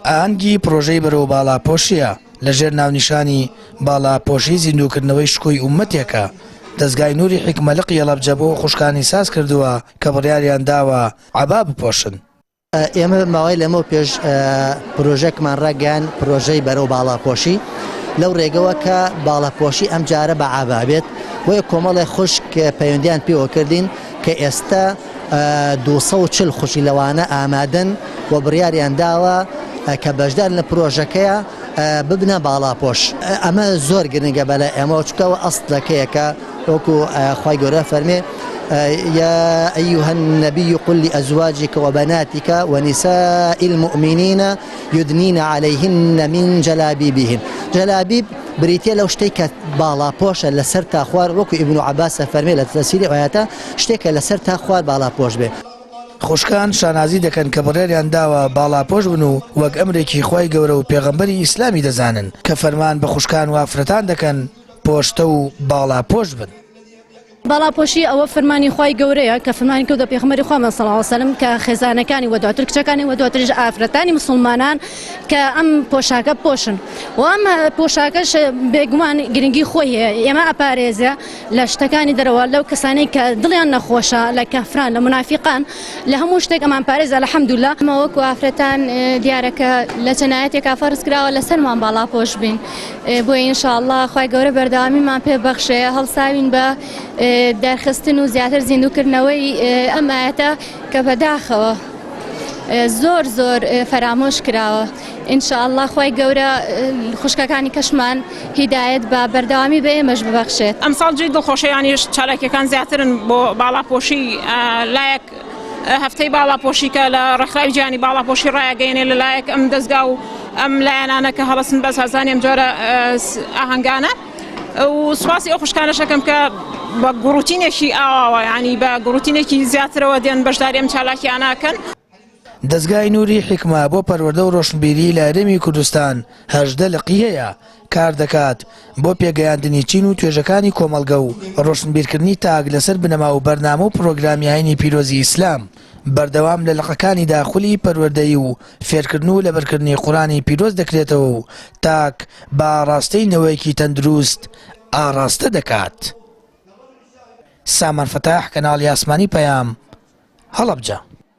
ئاهەنگی پرۆژەی بەرەو باڵاپۆشیە لەژێر ناونیشانی باڵاپۆشی زیندووکردنەوەی شکۆی ئوممەتێکە. دەستگای نووری حکمەلق یەڵەبجە بۆ خوشکانی ساز کردووە کە بڕیاریان داوە عەبا بپۆشن. ئێمە ماوەی لەمە پێش پرۆژێکمان ڕاگەیاند پرۆژەی بەرەو باڵاپۆشی لەو ڕێگەوە کە باڵاپۆشی ئەم جارە بە عەبا بێت بۆیە کۆمەڵی خوشک پەیوەندیان پێوە کردین کە ئێستا 240 خوشی لەوانە ئامادەن و بڕیاریان داوە کە بەشدار لە پرۆژەکەیە ببنە باڵاپۆش. ئەمە زۆر گرنگە بەلای ئێمە چکەوە ئەسڵەکەیەکە وەکو خوای گەورە فەرمێ يا أيها النبي قل لأزواجك وبناتك ونساء المؤمنين يدنين عليهن من جلابيبهن. جلابيب بريتيا لو شتيك بالا بوش لسر تاخوار وكو ابن عباس فرمي لتفسير آياته شتيك لسر تاخوار بالا بوش به. خوشکان شانازی دەکەن کە بڕێریان داوە باڵاپۆش بن و وەک ئەمرێکی خوای گەورە و پێغەمبەری ئیسلامی دەزانن کە فەرمان بە خوشکان و ئافرەتان دەکەن پۆشتە و باڵاپۆش بن. باڵاپۆشی ئەوە فەرمانی خوای گەورەیە کە فەرمانی کەوتە پێغەمبەری خوا صلی الله علیه و سلم کە خێزانەکانی و دواتر کچەکانی و دواتریش ئافرەتانی مسلمانان کە ئەم پۆشاکە پۆشن و ئەم پۆشاکەش بێگومان گرنگی خۆی هەیە. ئێمە ئەپارێزە لە شتەکانی دەرەوە لەو کەسانەی کە دڵیان نەخۆشە لە کافران لە منافقان لە هەموو شتێک ئەمان پارێزە الحەمدولله. ئەمە وەکو ئافرەتان دیارەکە لە چەنایەتێکا فەرز کراوە لەسەرمان باڵاپۆش بین بۆیە ئینشاءالله خوای گەورە بەردەوامیمان پێ بەخشێ هەڵساوین بە دەرخستن و زیاتر زیندووکردنەوەی ئەم ئاەتە کە بەداخەوە زۆر زۆر فەرامۆش کراوە. ئینشاءالله خوای گەورە خوشکەکانی کەشمان هیدایەت بە بەردەوامی بە ئێمەش ببەخشێت. ئەمساڵ جێ دڵخۆشییانیش چالاکیەکان زیاترن بۆ باڵاپۆشی لایەک هەفتەی باڵاپۆشی کە لە ڕێکخراوی جیهانی باڵاپۆشی ڕایگەیەنێ لەلایەک ئەم دەستگا و ئەم لایەنانە کە هەڵەسن بە سازانی ئەم جۆرە ئاهەنگانە و سواسی ئەو خوشکانەشەکەم کە بە گوڕوتینێکی ئاواوە ینی بە گوڕوتینێکی زیاترەوە دێن بەشداری ئەم چالاکیانەکەن. دەستگای نووری حکمە بۆ پەروەردە و ڕۆشنبیری لە هەرێمی کوردستان 18 لقی هەیە کار دەکات بۆ پێگەیاندنی چین و توێژەکانی کۆمەڵگە و ڕۆشنبیرکردنی تاک لەسەر بنەما و بەرنامە و پرۆگرامی هاینی پیرۆزی ئیسلام. بەردەوام لە لقەکانی داخولی پەروەردەیی و فێرکردن و لەبەرکردنی قورآنی پیرۆز دەکرێتەوە و تاک بە ئاڕاستەی نەوەیەکی تەندروست ئاڕاستە دەکات. سامان فەتاح کەناڵی ئاسمانی پەیام هەڵەبجە.